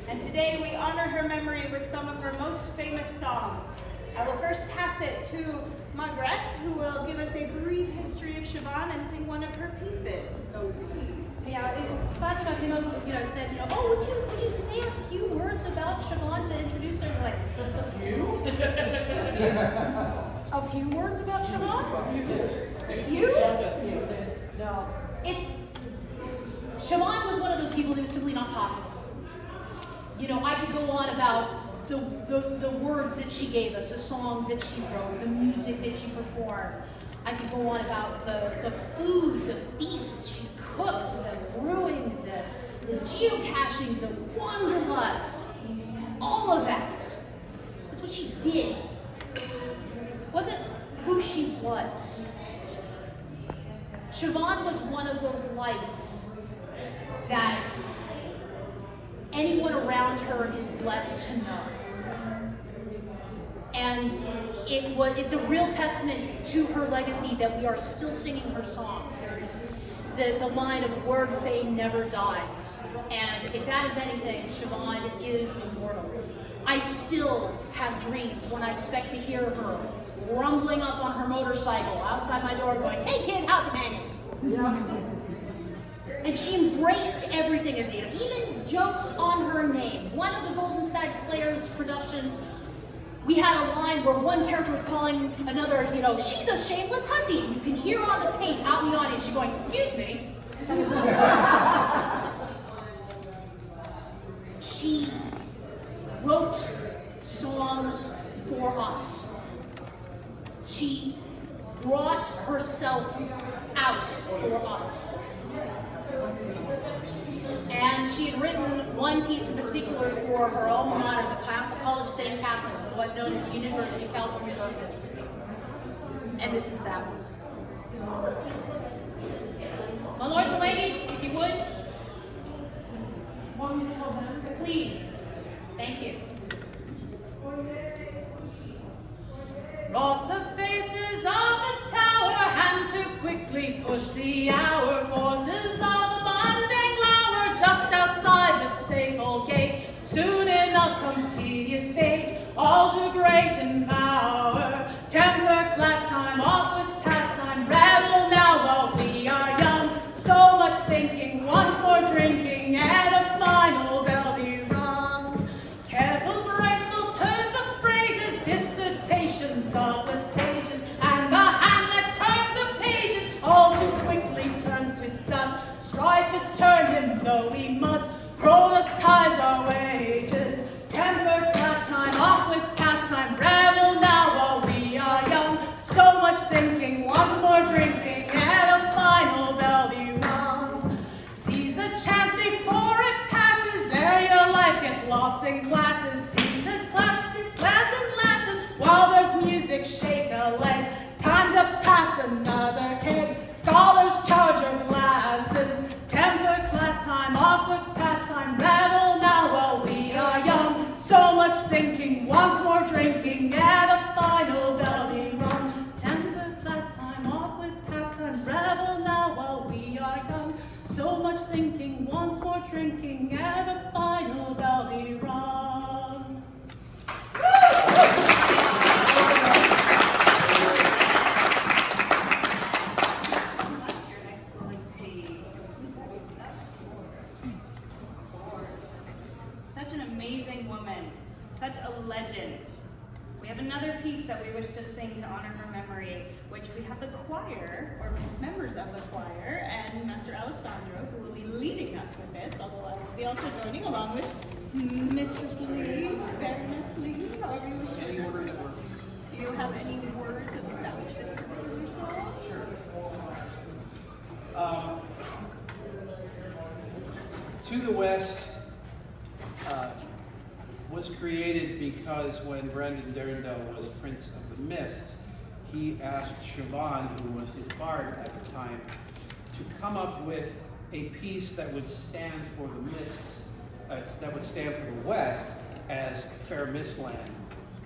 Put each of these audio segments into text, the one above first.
and today we honor her memory with some of her most famous songs. I will first pass it to Margaret, who will give us a brief history of Siobhán and sing one of her pieces. So please. Yeah, Fatima came up, said, oh, would you say a few words about Siobhán to introduce her? Like, a few? A few words about Siobhán? A few. You? No. Siobhán was one of those people that was simply not possible. I could go on about the words that she gave us, the songs that she wrote, the music that she performed. I could go on about the food, the feasts she cooked, the brewing, the geocaching, the wanderlust, all of that. That's what she did. It wasn't who she was. Siobhán was one of those lights that anyone around her is blessed to know. And it's a real testament to her legacy that we are still singing her songs. There's the line of word fame never dies. And if that is anything, Siobhán is immortal. I still have dreams when I expect to hear her rumbling up on her motorcycle outside my door going, hey kid, how's it hanging? Yeah. And she embraced everything of it, even jokes on her name. One of the Golden Stag Players productions, we had a line where one character was calling another, she's a shameless hussy. You can hear on the tape out in the audience, she's going, excuse me. She wrote songs for us. She brought herself out for us. And she had written one piece in particular for her alma mater, the College of St. Catherine's, otherwise known as the University of California, Berkeley. And this is that one. My lords and ladies, if you would. Want me to tell them? Please. Thank you. Cross the faces of the tower, hands to quickly push the hour, forces of the Monday glower, just outside the safe old gate. Soon enough comes tedious fate, all too great in power. Temper, class time, off with pastime, revel now while we are young. So much thinking, once more drinking, and a final bell be rung. Careful, graceful turns of phrases, dissertations of the sages, and the hand that turns the pages all too quickly turns to dust. Strive to turn him, though we must. Cronus ties our wages. Temper, class time, off with pastime, revel now while we are young. So much thinking, once more drinking, and a final bell be rung. Seize the chance before it passes, ere your life get lost in classes. Seize the classes, lasses, while there's music, shake a leg. Time to pass another keg. Scholars charge your glasses. Temper, class time, off with pastime, revel now while we are young. So much thinking, once more drinking, and a final bell be rung. Temper, class time, off with pastime, revel now while we are young. So much thinking, once more drinking, and a final bell be rung. Such an amazing woman, such a legend. We have another piece that we wish to sing to honor her memory, which we have the choir, or members of the choir, and Master Alessandro, who will be leading us with this, although I will be also joining along with Mistress Lee, Baroness Lee, however you wish to address her. Do you have any words about this particular song? Sure. To the West was created because when Brendan Durndale was Prince of the Mists, he asked Siobhán, who was his bard at the time, to come up with a piece that would stand for the Mists, that would stand for the West, as Fair Mistland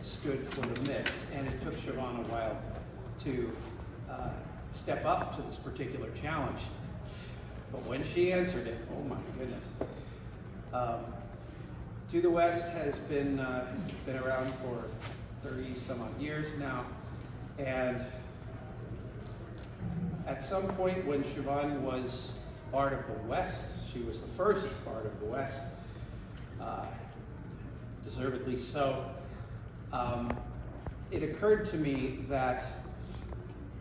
stood for the Mists. And it took Siobhán a while to step up to this particular challenge. But when she answered it, oh my goodness. To the West has been around for 30 some odd years now, and at some point when Siobhán was Bard of the West, she was the first Bard of the West, deservedly so, it occurred to me that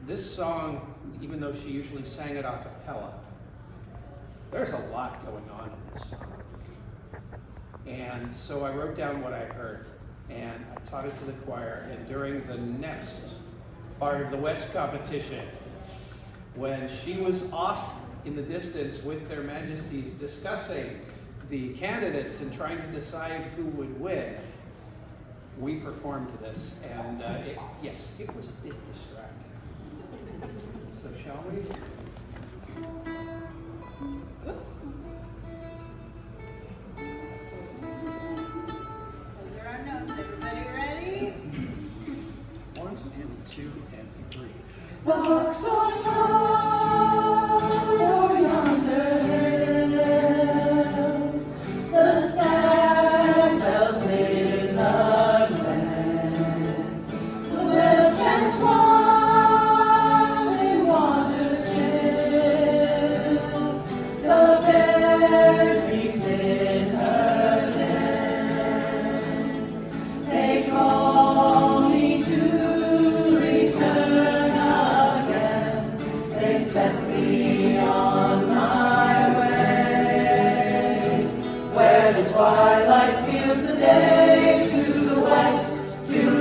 this song, even though she usually sang it a cappella, there's a lot going on in this song. And so I wrote down what I heard, and I taught it to the choir, and during the next Bard of the West competition, when she was off in the distance with their majesties discussing the candidates and trying to decide who would win, we performed this, and yes, it was a bit distracting. So shall we? Oops. Those are our notes. Everybody ready? 1 and 2 and 3. The larks soar strong over yonder hill. The stag bells in the glen. The willow chants wild in waters chill. The bear drinks in her den. They call me to return again. They set me on my way, where the twilight steals the day. To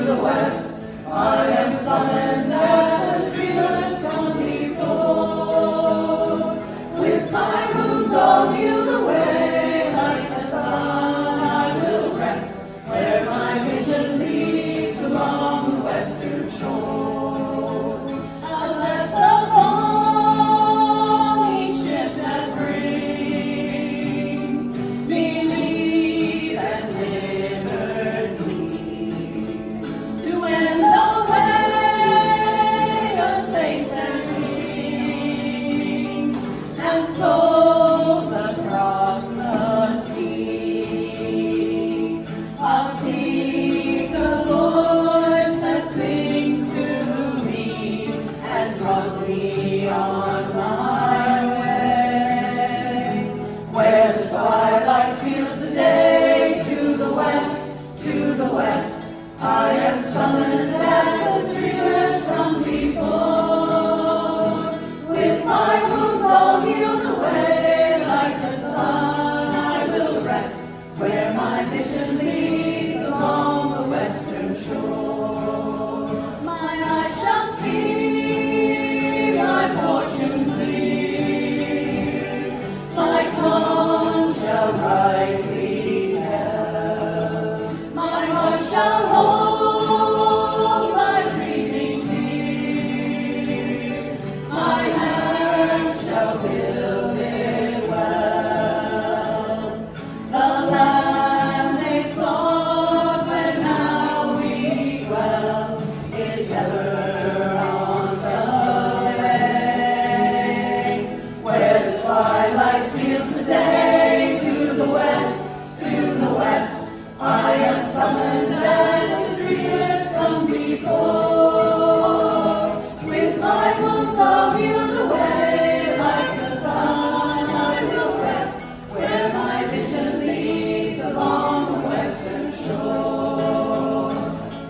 the west, I am summoned as the dreamers come before. With my wounds all healed away, like the sun I will rest, where my vision leads along the western shore. Unless the balmy ship that brings belief and liberty, to end the way of saints and kings and souls across the sea. I'll seek the voice that sings to me and draws me on my way, where the twilight seals the day. To the west, I am summoned as the dreamers come before. With my wounds all healed away, like the sun I will rest, where my vision leads along the western shore. My eyes shall see my fortune clear, my tongue shall rightly tell, my heart shall hold my dreaming dear, my hand shall build it well. The land they sought where now we dwell is ever on the way, where the twilight steals the day. To the west, I am summoned as the dreamers come before. With my wounds all healed away, like the sun I will rest, where my vision leads along the western shore.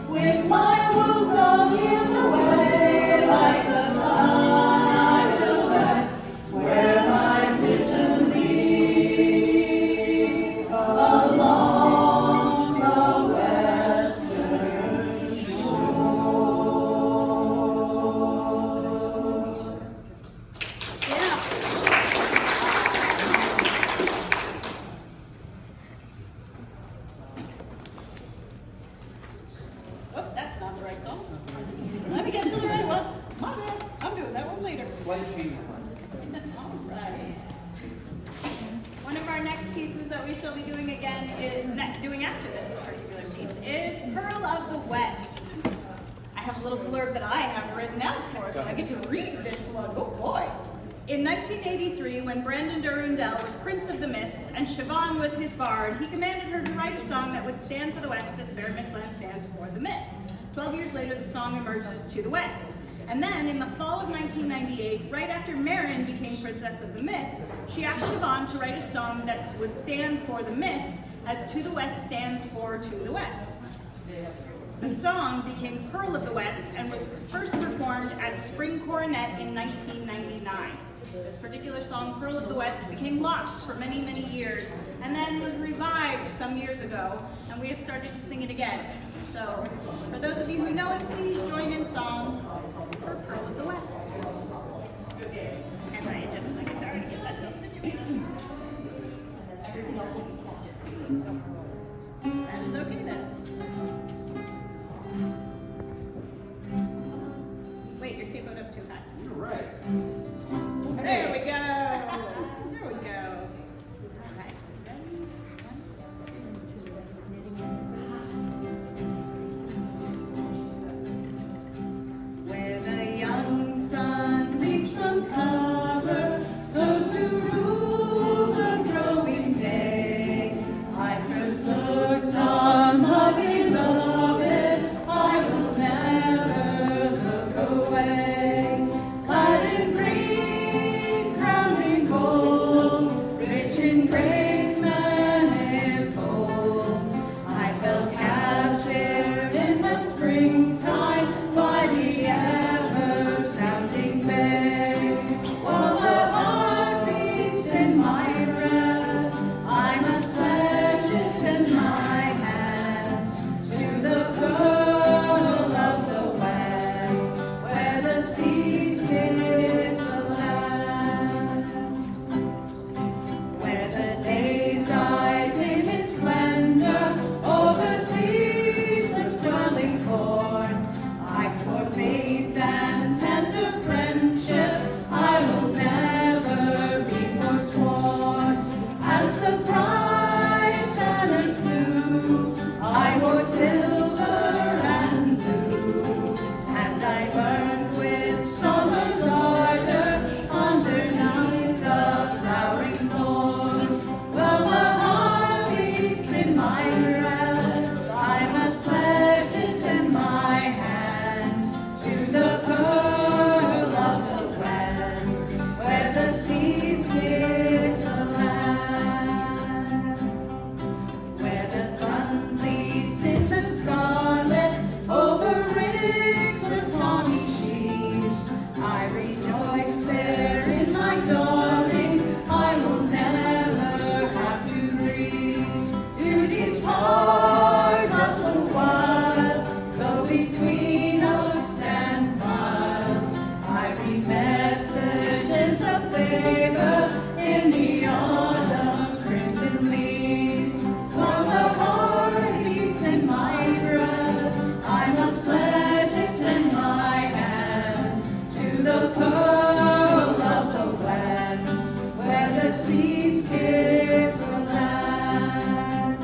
With my wounds all healed away, like the sun I will rest, where my vision leads along the western shore. Yeah. Oh, that's not the right song. Let me get to the right one. My bad. I'm doing that one later. Slight feedback. All right. One of our next pieces that we shall be doing again doing after this particular piece is Pearl of the West. I have a little blurb that I have written out for it, so I get to read this one. Oh boy. In 1983, when Brandon Durundell was Prince of the Mists and Siobhán was his bard, he commanded her to write a song that would stand for the West as Fair Mistland stands for the Mists. 12 years later, the song emerges to the West. And then, in the fall of 1998, right after Meryn became Princess of the Mists, she asked Siobhán to write a song that would stand for the Mists as To the West stands for To the West. The song became Pearl of the West and was first performed at Spring Coronet in 1999. This particular song, Pearl of the West, became lost for many, many years and then was revived some years ago, and we have started to sing it again. So, for those of you who know it, please join in song for Pearl of the West. And I adjust my guitar to get myself situated. That is okay then. Wait, your keyboard up too high. You're right. There we go. There we go. All right. Where the young sun leaps from cover, so to rule the growing day. I first looked on the beloved, I will never look away. Clad in green, crowned in gold, rich in grace manifold, I felt captured in the springtime by the ever-sounding bay. While the heart beats in my breast, I must pledge it in my hand to the pearl of the West, where the seas kiss the land, where the day's eyes in its splendor oversees the swelling corn. I swore faith and tender friendship, I will never be forsworn. As the bride tanners flew, I wore silver and blue, and I burned with summer's ardor underneath the flowering thorn. Well, the heart beats in my breast, I must pledge it in my hand to the pearl of the West, where the seas kiss the land, where the sun leads into scarlet over ricks or tawny sheaves. I rejoice there in my darling, I will never have to grieve. Duty's hard, hustle wild, though between us stands miles. I read messages of favor in the autumn's crimson leaves. While the heart beats in my breast, I must pledge it in my hand to the pearl of the West, where the seas kiss the land,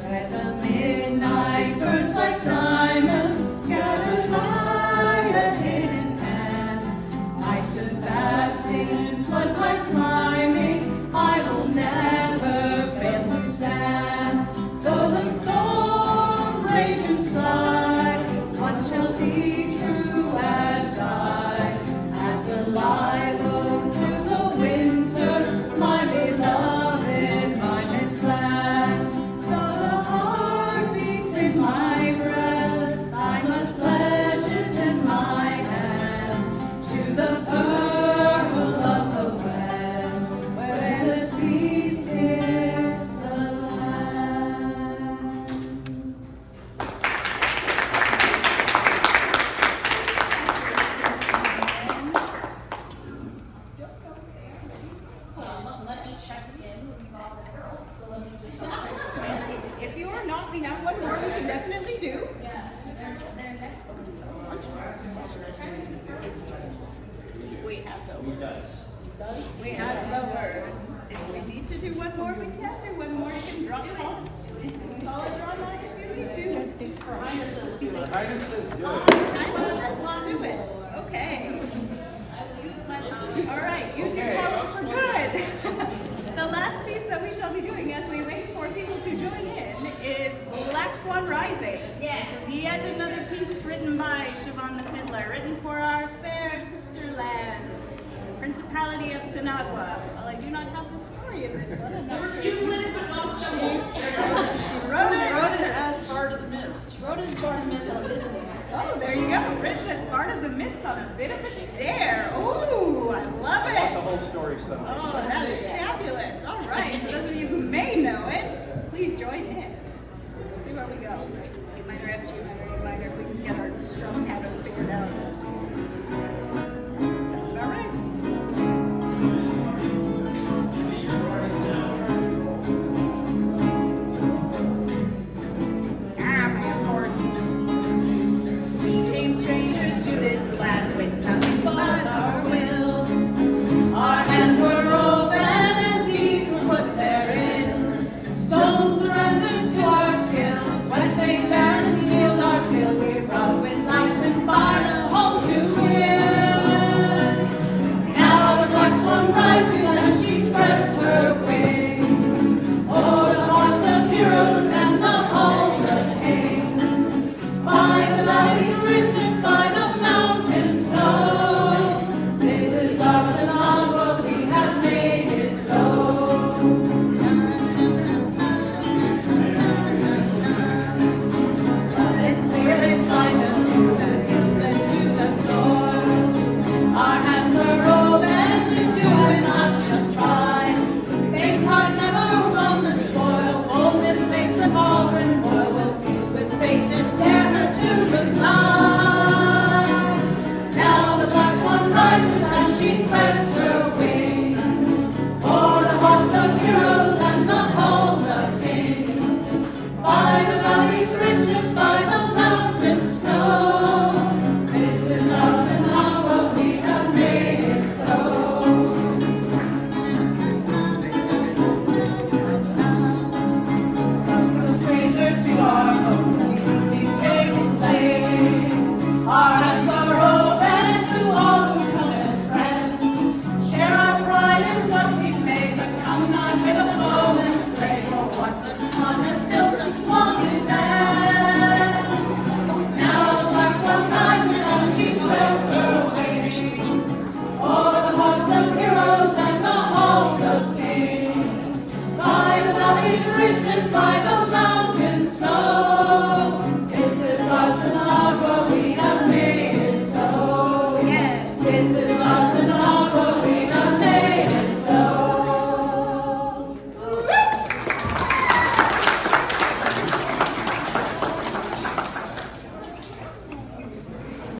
where the midnight burns like diamonds scattered by a hidden hand. I stood fast in floodtides climbing, I will never fail to stand. Though the storm rage inside, one shall be true as the light look through the winter, my beloved, my Mistland. Though the heart beats in my breast, I must pledge it in my hand to the pearl of the West, where the seas kiss the land. Let me check in. We've got the girls, so let me just. If you are not, we have one more we can definitely do. Yeah, they're next one. We have the words. Does. We have the words. If we need to do one more, we can do one more. You can drop it. Call it draw back if you need to. Her Highness says do it. Time to do it. Okay. I will use All right, use your Okay. powers for good. The last piece that we shall be doing as we wait for people to join in is Black Swan Rising. Yes. This is yet another piece written by Siobhán the Fiddler, written for our fair sister lands, the Principality of Sinagua. Well, I do not have the story of this one. I'm not sure. She wrote it as part of the Mists. Wrote it as part of the Mists on a bit of a dare. Oh, there you go. Written as part of the Mists on a bit of a dare. Ooh, I love I want the it. whole story someday. Oh, that is fabulous. All right. For those of you who may know it, please join in. We'll see where we go. A minor F, G minor, A minor, if we can get our strum pattern figured out. Sounds about right. Ah, my chords. We came strangers to this land with nothing but our will. Our hands were open and deeds were put therein. Stones surrendered to our skills. When big barons healed our fill, we rode with ice and fire and home to win. Now the black swan rises and she spreads her wings o'er the hearts of heroes and the halls of kings. By the valleys riches, by the mountains snow. This is our Sinagua, we have made it so. Let its spirit bind us to the hills and to the soil. Our hands are open to do and not just try. Faint heart never won the spoil. Boldness makes the cauldron boil. We'll feast with faith and dare her to reply. Now the black swan rises and she spreads her wings o'er the hearts of heroes and the halls of kings. By the valleys riches, by the mountains snow. This is our Sinagua, we have made it so. Welcome strangers to our home, feasting tables laid. Our hands are open to all who come as friends. Share our pride in what we've made, but come not with a foeman's play. For what the swan has built, the swan defends. Now the black swan rises and she spreads her wings o'er the hearts of heroes and the halls of kings. By the valleys richness, by the